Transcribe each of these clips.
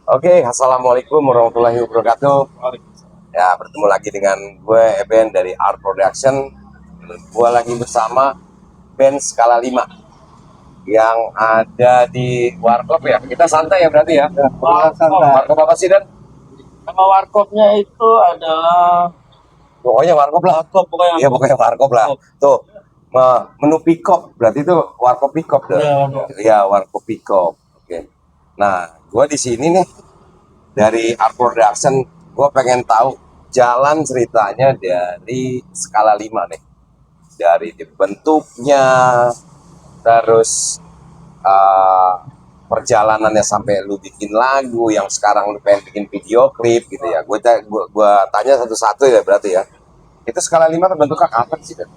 Oke, assalamualaikum warahmatullahi wabarakatuh. Ya, bertemu lagi dengan gue Eben dari Art Production. Gue lagi bersama band Skala 5 yang ada di Warkop ya. Kita santai ya berarti ya. Warkop apa sih Dan? Nama warkopnya itu adalah Pokoknya Warkop lah. warkop pokoknya. Iya, pokoknya Warkop lah. Tuh, menu pick-up berarti itu Warkop pick-up deh. Iya, warkop. Iya, Warkop pick-up. Oke. Nah, gue di sini nih dari Art Production, gue pengen tahu jalan ceritanya dari Skala 5 nih, dari bentuknya, terus perjalanannya sampai lu bikin lagu, yang sekarang lu pengen bikin video klip gitu ya. Gue tanya satu-satu ya berarti ya. Itu Skala 5 terbentuknya kapan sih, Ben?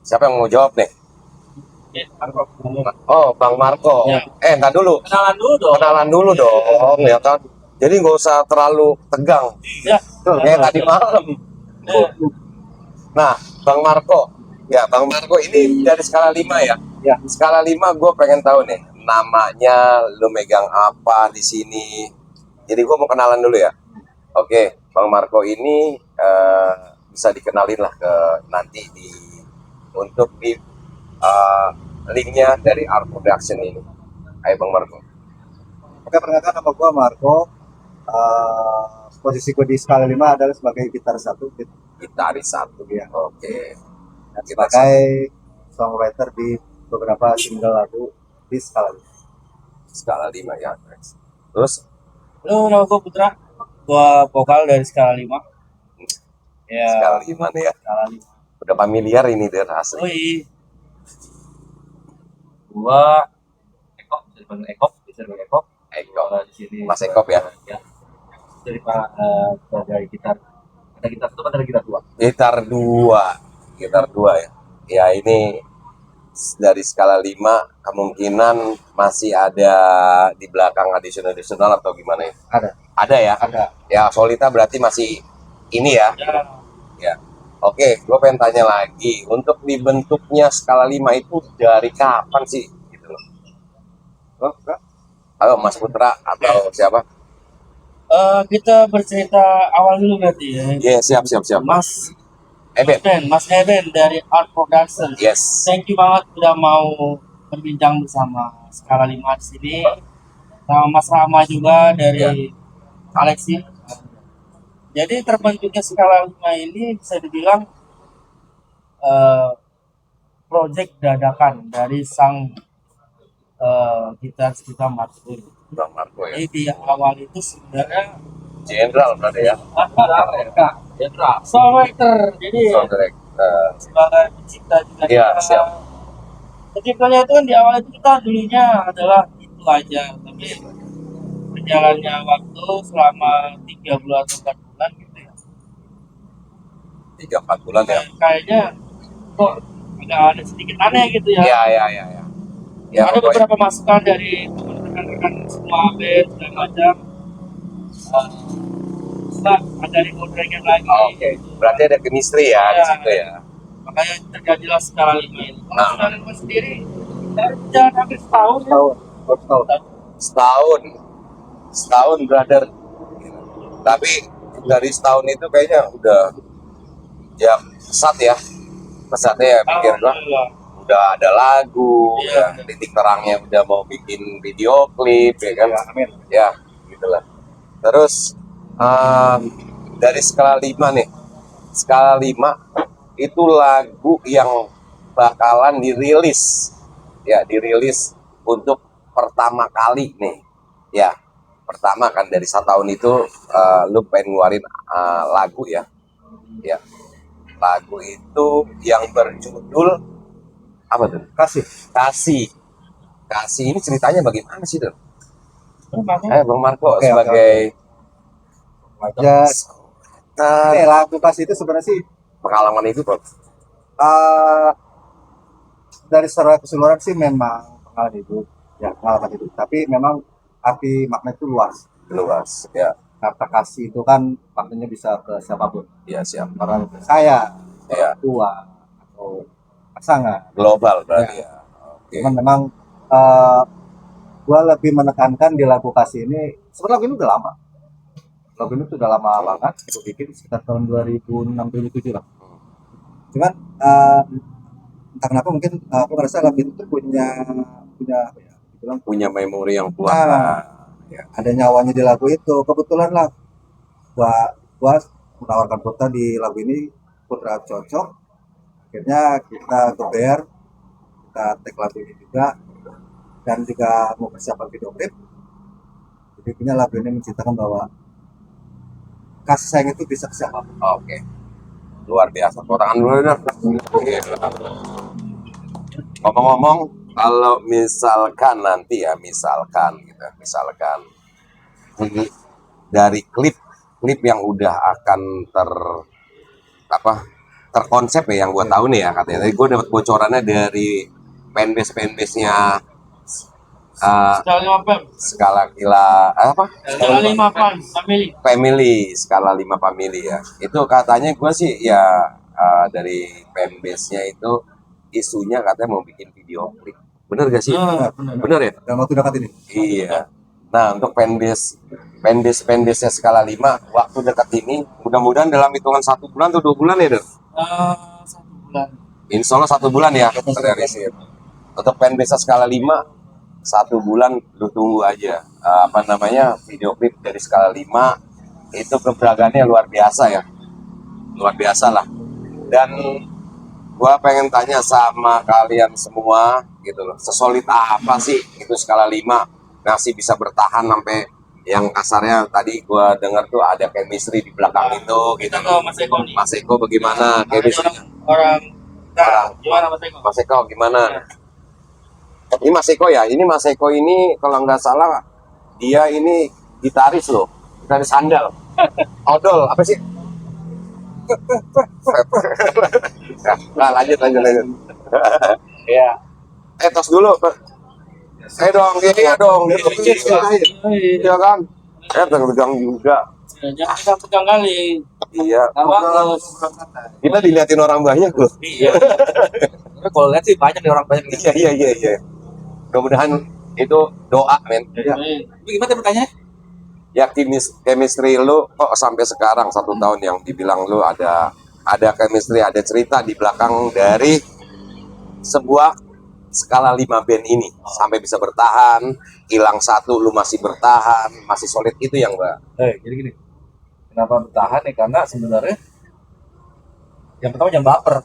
Siapa yang mau jawab nih? Oh, Bang Marco. Ya. Entar dulu. Kenalan dulu dong. Kenalan dulu dong, ya kan? Jadi nggak usah terlalu tegang. Ya. Tuh, kayak tadi malam. Nah, Bang Marco. Ya, Bang Marco ini dari Skala 5 ya? Ya. Skala 5 gue pengen tahu nih, namanya, lu megang apa di sini. Jadi gue mau kenalan dulu ya. Oke, Bang Marco ini bisa dikenalin lah ke nanti untuk di linknya dari Art Production ini. Ayo Bang Marco. Oke, perkenalkan nama gue Marco. Posisi gue di Skala 5 adalah sebagai gitaris satu, Gitaris satu ya. Oke. dan sebagai songwriter di beberapa single lagu di Skala 5. Skala 5 ya. Terus Lu nama gue Putra. Gua vokal dari Skala 5. Ya. Skala 5 nih ya. Skala 5. Udah familiar ini dia asli. Woi. Gua Ekop, bisa dipanggil Ekop, bisa dipanggil Ekop. Ekop. Di sini. Mas Ekop ya. Ya. Dari Pak dari gitar. Ada gitar satu, ada gitar dua. Gitar 2. Gitar 2 ya. Ya ini dari Skala 5 kemungkinan masih ada di belakang additional atau gimana ya? Ada. Ada ya? Ada. Ya, Solita berarti masih ini ya. Ya. Ya. Oke, gue pengen tanya lagi. Untuk dibentuknya Skala 5 itu dari kapan sih? Gitu loh. Oh, enggak. Halo Mas Putra atau siapa? Kita bercerita awal dulu berarti ya. Iya, siap. Mas Eben. Mas Eben dari Art Production. Yes. Thank you banget udah mau berbincang bersama Skala 5 di sini. Sama Mas Rama juga dari Alexi. Jadi terbentuknya Skala 5 ini bisa dibilang project dadakan dari sang gitaris kita Marco. Bang Marco ya. Jadi di awal itu sebenarnya Jenderal berarti ya. Jenderal songwriter. Jadi Soundtrack. sebagai pencipta juga. Iya, siap. Penciptanya itu kan di awal itu kita dulunya adalah itu aja, tapi berjalannya waktu selama 3 bulan atau 4 bulan gitu ya. 3-4 bulan ya. Kayaknya kok ada sedikit aneh gitu ya. Iya. Ya, Ada pokoknya beberapa masukan dari rekan-rekan semua band segala macam. Ada remodering lagi. Oke. Berarti ada chemistry ya di Iya. situ ya. Makanya terjadilah Skala 5 ini. Nah. Kalau Skala 5 sendiri dari jalan hampir setahun ya. Setahun. Setahun brother. Tapi dari setahun itu kayaknya udah ya pesatnya ya pikir gua udah ada lagu, Iya. udah titik terangnya udah mau bikin video klip ya kan. Ya, amin. Ya gitulah. Terus dari Skala 5 nih, Skala 5 itu lagu yang bakalan dirilis untuk pertama kali nih ya. Pertama kan dari 1 tahun itu lu pengen ngeluarin lagu ya. Lagu itu yang berjudul apa tuh? Kasih ini ceritanya bagaimana sih tuh? Bang Marco Oke, sebagai Ya, lagu Kasih itu sebenarnya sih pengalaman itu bro. dari secara keseluruhan sih memang pengalaman hidup. Tapi memang arti makna itu luas. Ya. Kata kasih itu kan maknanya bisa ke siapapun. Iya, siap. Orang saya, Ya, orang tua, atau pasangan. global berarti ya. Oke. Cuman memang gua lebih menekankan di lagu kasih ini. Sebenarnya lagu ini udah lama. Lagu ini tuh udah lama banget. Aku bikin sekitar tahun 2006 2007 lah. Cuman entah kenapa mungkin aku ngerasa lagu itu tuh punya apa ya? Dibilang Punya memori yang kuat Nah. lah. Ya. ada nyawanya di lagu itu. Kebetulan lah gua menawarkan Putra di lagu ini, Putra cocok. Akhirnya kita geber, kita take lagu ini juga, dan juga mau persiapan video klip. Jadi punya lagu ini menceritakan bahwa kasih sayang itu bisa ke siapapun. Oke, luar biasa. Tangan dulu dah. Ngomong-ngomong, kalau misalkan nanti ya, misalkan gitu, misalkan ini dari klip yang udah akan terkonsep ya, yang gue tahu nih ya katanya. Tadi gue dapat bocorannya dari fanbase-nya Skala 5 Fam. skala gila apa? Skala 5 Fam, family. Skala 5 family ya. Itu katanya gue sih ya dari fanbase-nya itu isunya katanya mau bikin video klip. Bener gak sih? Benar. Bener ya? Dalam waktu dekat ini. Iya. Nah, untuk fanbase-nya skala 5 waktu dekat ini, mudah-mudahan dalam hitungan 1 bulan atau 2 bulan ya, Der? 1 bulan. Insya Allah 1 bulan ya, terrealisir. Untuk fanbase skala 5, 1 bulan lu tunggu aja. Video klip dari skala 5 itu keberagaannya luar biasa ya. Luar biasa lah. Dan gua pengen tanya sama kalian semua gitu loh. Sesolid apa sih itu skala 5 masih bisa bertahan sampai yang kasarnya tadi gua dengar tuh ada chemistry di belakang itu gitu. Kita ke Mas Eko nih. Mas Eko bagaimana chemistry? Orang gimana Mas Eko? Mas Eko gimana? Ini Mas Eko ya, ini Mas Eko ini kalau nggak salah dia ini gitaris loh, gitaris handal. Odol apa sih? Nah, lanjut. Iya. Tos dulu. Dong, iya dong. Iya kan? Tegang juga. Jangan kita pegang kali. Iya. Bagus. Kita diliatin orang banyak loh. Iya. Tapi kalau lihat sih banyak nih orang banyak. Iya. Mudah-mudahan itu doa, men. Tapi gimana pertanyaannya? Ya chemistry lu kok sampai sekarang 1 tahun yang dibilang lu ada chemistry, ada cerita di belakang dari sebuah skala 5 band ini sampai bisa bertahan, hilang 1 lu masih bertahan, masih solid, itu yang gua. Jadi gini. Kenapa bertahan nih? Karena sebenarnya yang pertama jangan baper.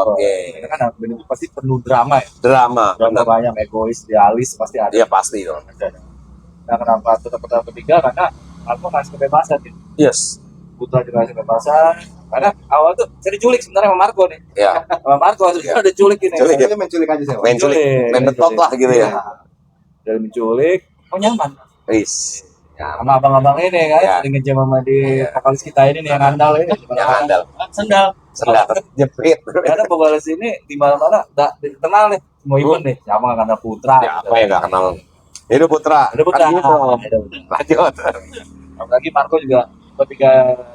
Oke. Karena kan band itu pasti penuh drama ya. Drama, Drama benar. banyak, egois, idealis pasti ada. Iya pasti dong. Nah, kenapa tetap pertama ketiga? Karena aku ngasih kebebasan gitu. Yes. Putra juga ngasih kebebasan. Karena awal tuh saya diculik sebenarnya sama Marco nih. Ya. Sama Marco sebenarnya udah culik ini. Culik ya? Saya menculik aja saya. Main culik, main betok lah gitu ya. Dari menculik, oh nyaman. Wis. Ya, Sama abang-abang ini kan, Ya. sering ngejam sama di vokalis kita ini nih yang andal ini. yang andal. Sendal. Sendat jepit. Karena vokalis ini di mana-mana udah kenal nih, semua event nih. Siapa nggak kenal Putra? Siapa yang nggak kenal? Hidup Putra. Ada Putra. Kan gitu. Lanjut. Apalagi Marco juga ketika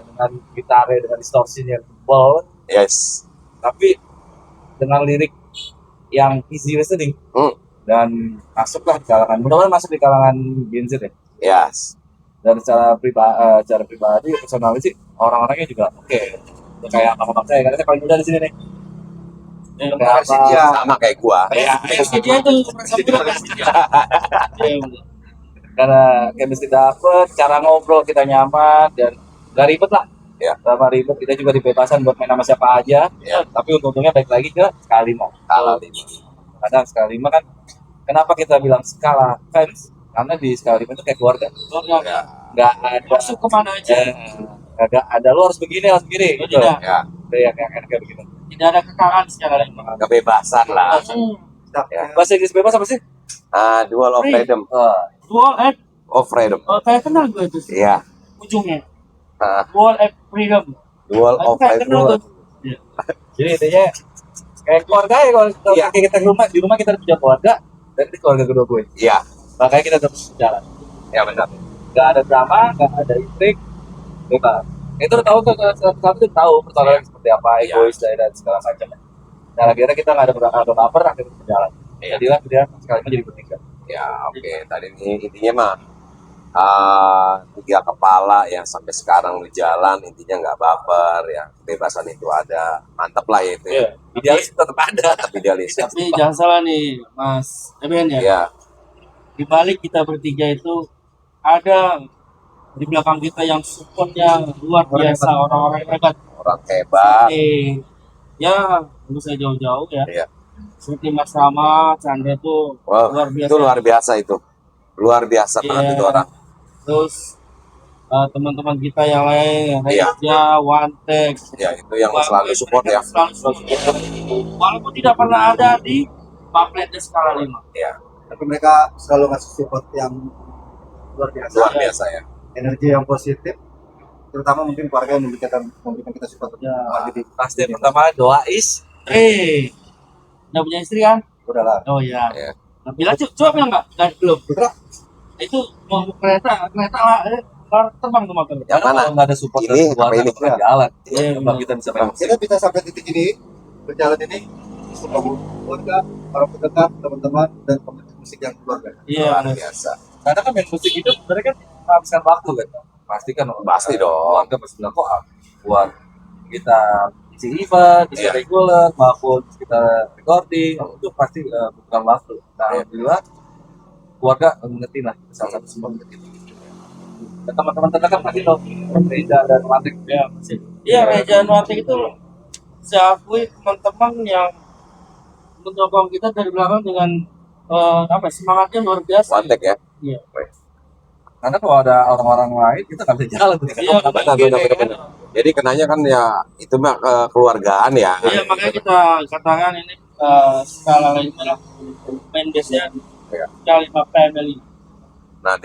dengan gitarnya dengan distorsinya yang tebal, Yes. tapi dengan lirik yang easy listening dan masuklah di kalangan, mudah-mudahan masuk di kalangan Gen Z ya. Yes. Dan secara pribadi personal sih orang-orangnya juga oke. Udah kayak abang-abang saya katanya paling muda di sini nih. Kayak apa? Dia sama kayak gua. Kayak dia tuh Karena chemistry dapet, cara ngobrol kita nyaman dan gak ribet lah. Ya. Sama ribet, kita juga dibebasan buat main sama siapa aja. Ya. Tapi untungnya balik lagi ke skala 5. Skala 5. Kadang skala 5 kan, kenapa kita bilang skala fans? Karena di skala 5 itu kayak keluarga. Ya. Nggak ada masuk kemana aja. nggak ada lu harus begini gitu. Tidak. Ya. Yang kayak begitu. Tidak ada kekalan secara lain. Kebebasan lah. Ya. Bahasa Inggris bebas apa sih? Dual of freedom. Dual at Of freedom. kayak kenal gue itu sih. Iya. Ujungnya. Ah, Dual at freedom. dual Aku of kayak kenal freedom. tuh. Jadi intinya kayak keluarga ya kalau Iya. kita di rumah kita punya keluarga dan ini keluarga kedua gue. Iya. Makanya kita terus jalan. Ya benar. Gak ada drama, gak ada intrik, bebas. Itu udah tahu satu itu tahu persoalan seperti apa, Iya. egois dan segala macam. Nah akhirnya kita nggak ada baper, akhirnya kita berjalan. Iya. Jadilah dia sekali jadi bertiga. Ya, oke. Tadi ini intinya mah tiga kepala yang sampai sekarang di jalan intinya nggak baper ya, kebebasan itu ada, mantap lah ya itu ya. Idealis tetap ada. Tetap idealis. Tapi jangan salah nih Mas Eben ya. Ya, Di balik kita bertiga itu ada di belakang kita yang supportnya luar biasa, orang-orang hebat. orang hebat. Seperti ya, tentu saya jauh-jauh ya. Iya. Seperti Mas Rama, Chandra tuh Wah, luar biasa. itu luar biasa itu. Luar biasa banget Iya. itu orang. Terus teman-teman kita yang lain, Iya. Reza, Wantek, Ya, itu yang selalu support ya. selalu support. Walaupun tidak pernah ada di pamflet skala 5. Ya, Tapi mereka selalu ngasih support yang luar biasa. luar biasa ya. Energi yang positif, terutama mungkin keluarga yang memberikan kita support. Ya. Apalagi di Pasti yang pertama doa is. Udah punya istri kan? udah lah. Oh iya. Iya. Nah, bilang coba bilang nggak? Dan belum. Putra, Itu mau kereta lah, terbang tuh motor. Yang mana? Kalau nggak ada support Ini, dari apa keluarga ini? bukan jalan. Iya, Coba benar. kita bisa main musik. kita bisa sampai titik ini, berjalan ini, semua keluarga, orang terdekat, teman-teman, dan komunitas musik yang keluarga. Iya, Luar benar. biasa. Karena kan main musik itu sebenarnya kan menghabiskan waktu kan. Pasti kan Pasti dong. keluarga pasti bilang kok buat kita isi event, isi Iya. reguler maupun kita recording itu pasti bukan waktu. Nah, Iya. alhamdulillah keluarga mengerti lah salah satu semua mengerti. Dan teman-teman terdekat pasti dong Reza dan Matik. Ya, masih. Iya, Reja Nuatik itu saya akui teman-teman yang mendukung kita dari belakang dengan semangatnya luar biasa. Wantek ya. Iya. Karena kalau ada orang-orang lain kita nggak bisa jalan. Iya, benar. Jadi kenanya kan ya itu mah kekeluargaan ya. Iya, makanya kita katakan ini skala lain adalah main base-nya Iya. skala 5 family. Nah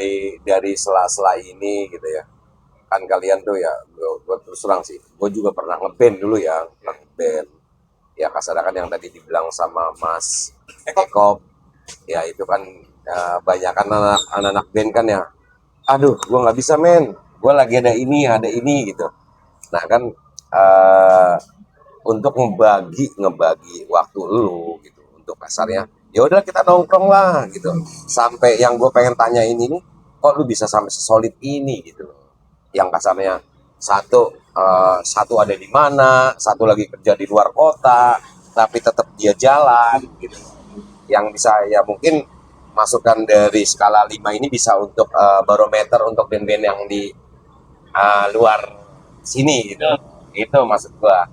dari sela-sela ini gitu ya, kan kalian tuh ya, gue terus terang sih, gue juga pernah ngeband dulu ya, ngeband. Ya kasarnya yang tadi dibilang sama Mas Eko, ya itu kan banyak kan anak-anak band kan ya, aduh gue nggak bisa men, gue lagi ada ini gitu. Nah kan untuk ngebagi waktu lu gitu, untuk kasarnya ya udah kita nongkrong lah gitu, sampai yang gue pengen tanyain ini, kok lu bisa sampai sesolid ini gitu loh, yang kasarnya satu ada di mana, satu lagi kerja di luar kota tapi tetap dia jalan gitu, yang bisa ya mungkin masukan dari skala 5 ini bisa untuk barometer untuk band-band yang di luar sini gitu. Itu maksud gua.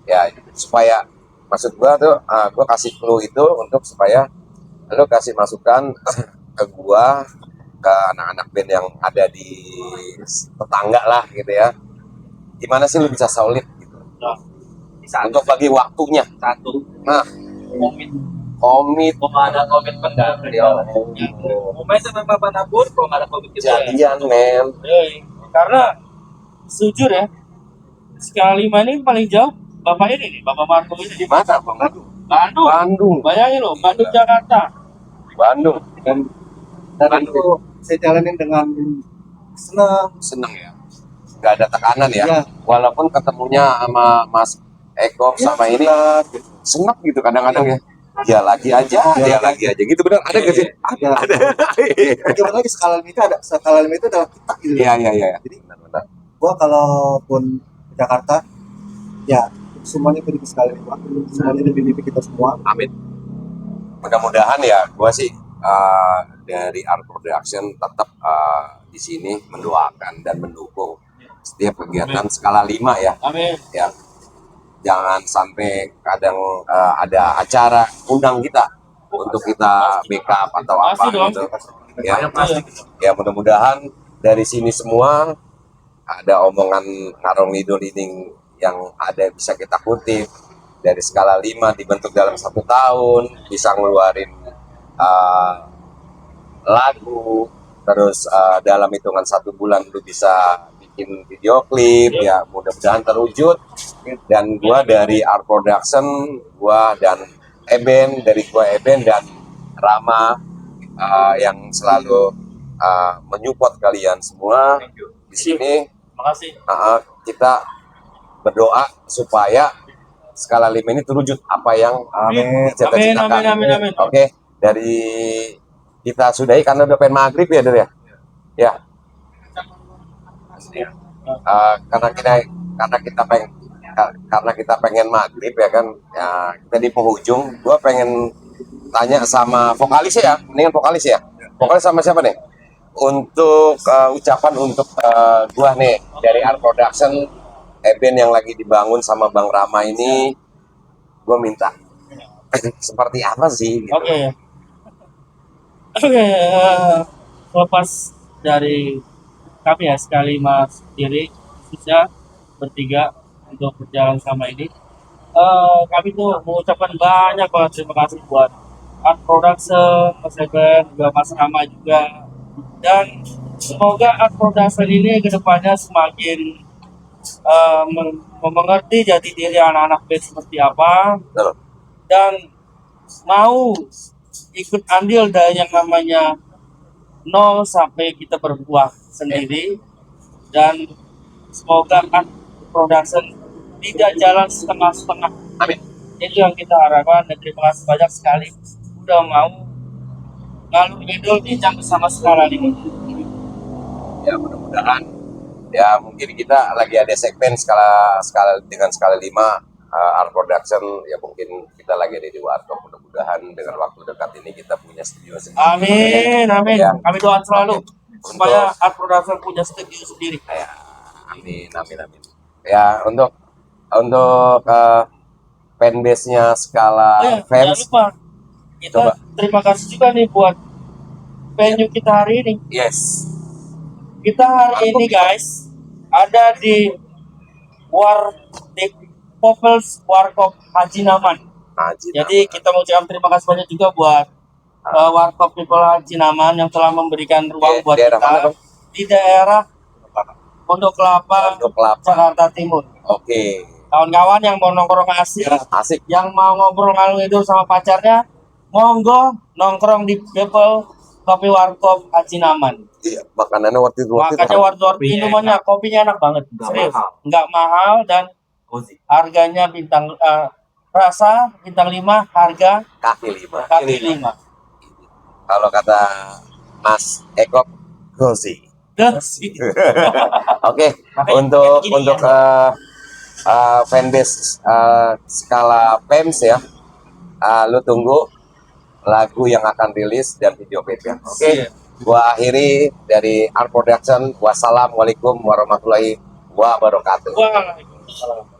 Ya supaya maksud gua tuh gua kasih clue itu untuk supaya lo kasih masukan ke gua, ke anak-anak band yang ada di tetangga lah gitu ya. Gimana sih lu bisa solid gitu untuk bagi waktunya. Satu, Nah, komit ada komitmen dari ya, mau main sama manapun kalau nggak ada komitmen jadian men. karena jujur ya, skala 5 ini paling jauh Bapak ini nih, Bapak Marco ini di Mana Bang? Bandung. Bandung, Bayangin loh, Bandung Jakarta. Bandung. Dan itu saya jalanin dengan Seneng ya, nggak ada tekanan ya. Iya. Walaupun ketemunya sama Mas Eko sama ini seneng gitu kadang-kadang ya. Dia lagi aja gitu, benar ada gak sih? ada. Bagaimana lagi skala limit itu adalah kita gitu. Iya. Jadi Benar. gua kalaupun ke Jakarta, ya semuanya itu di skala 5, semuanya demi mimpi kita semua. Amin. Mudah-mudahan ya, gua sih dari Art Production tetap di sini mendoakan dan mendukung setiap kegiatan skala 5 ya. Amin. Ya, jangan sampai kadang ada acara undang kita untuk kita backup atau apa Pasti dong. gitu. Ya mudah-mudahan dari sini semua ada omongan ngarong ngidul ini yang ada bisa kita kutip dari skala 5 dibentuk dalam 1 tahun, bisa ngeluarin lagu, terus dalam hitungan 1 bulan lu bisa bikin video klip, ya mudah-mudahan terwujud. Dan gua dari Art Production, gua dan Eben, dan Rama yang selalu menyupport kalian semua di sini. Makasih. Kita berdoa supaya skala 5 ini terwujud apa yang Amin. dicita-citakan. Amin. Oke, dari kita sudahi karena udah pengen maghrib ya, Der ya. Ya. Karena kita pengen maghrib ya kan, ya kita di penghujung. Gua pengen tanya sama vokalis ya, mendingan vokalis ya. Vokalis sama siapa nih? Untuk ucapan untuk gua nih dari Art Production, band yang lagi dibangun sama Bang Rama ini, gua minta seperti apa sih? Gitu. Oke. Oke, lepas dari kami ya sekali Mas Diri khususnya bertiga untuk berjalan sama ini, kami tuh mengucapkan banyak banget terima kasih buat Art Production, Mas Eben, juga Mas Rama juga, dan semoga Art Production ini kedepannya semakin mengerti jati diri anak-anak band seperti apa, Betul. dan mau ikut andil dari yang namanya nol sampai kita berbuah sendiri, dan semoga Art Production tidak jalan setengah-setengah. Amin. Itu yang kita harapkan, dan terima kasih banyak sekali udah mau ngalur ngidul bincang bersama Skala ini. Ya mudah-mudahan ya mungkin kita lagi ada segmen skala dengan skala 5 Art Production, ya mungkin kita lagi ada di Warkop. Mudah-mudahan dengan waktu dekat ini kita punya studio sendiri. Amin, amin. Ya. Kami doa selalu supaya Art Production punya studio sendiri. Ya, amin, amin, amin. Ya untuk fanbase-nya Skala Oh ya, jangan fans. lupa kita Coba. terima kasih juga nih buat venue kita hari ini. Yes. Kita hari ini guys ada di Popels Warkop Haji Naman. Haji Jadi kita mau ucapkan terima kasih banyak juga buat Warkop People Haji Naman yang telah memberikan ruang buat daerah kita mana, Bang? di daerah Pondok Kelapa, Pondok Kelapa. Jakarta Timur. Oke. Kawan-kawan yang mau nongkrong asik, Asik. yang mau ngobrol ngalung itu sama pacarnya, monggo nongkrong di People Kopi Warkop Haji Naman. Iya, makanannya worth it. Makanya warna-warni minumannya, kopinya enak banget, serius, nggak mahal dan harganya bintang rasa bintang 5, harga Kaki 5. kaki 5. Kalau kata Mas Eko, cozy. Oke, untuk fanbase Skala Pems ya, lu tunggu lagu yang akan rilis dan video klipnya. Oke, gua akhiri dari Art Production. Wassalamualaikum warahmatullahi wabarakatuh. Waalaikumsalam.